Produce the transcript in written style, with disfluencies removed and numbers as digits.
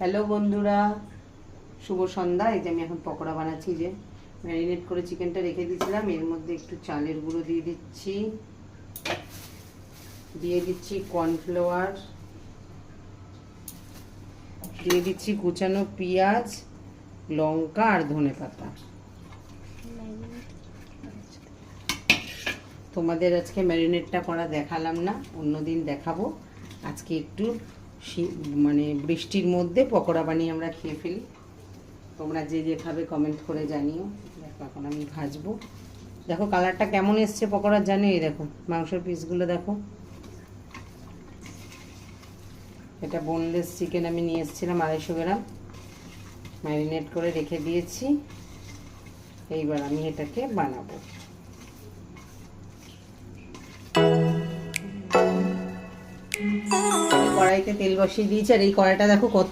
Hello বন্ধুরা, শুভ সন্ধ্যা। এই যে আমি এখন পকোড়া বানাচ্ছি। যে ম্যারিনেট করে চিকেনটা রেখে দিয়েছিলাম, এর মধ্যে একটু চালের গুঁড়ো দিয়ে দিচ্ছি কর্নফ্লাওয়ার, দিয়ে দিচ্ছি কুচানো পেঁয়াজ, লঙ্কা আর ধনেপাতা। তোমাদের আজকে ম্যারিনেটটা করা দেখালাম না, অন্যদিন দেখাবো। আজকে একটু মানে বৃষ্টির মধ্যে পকোড়া বানিয়ে আমরা খেয়ে ফেলি। তোমরা যে যেভাবে কমেন্ট করে জানিও। দেখো এখন আমি ভাজবো। দেখো কালারটা কেমন এসছে পকোড়ার, জানো? এই দেখো মাংসের পিসগুলো দেখো। এটা বোনলেস চিকেন আমি নিয়ে এসেছিলাম 250 গ্রাম, ম্যারিনেট করে রেখে দিয়েছি। এইবার আমি এটাকে বানাবো। কড়াইতে তেল বসিয়ে দিয়েছি, আর এই কড়াইটা দেখো কত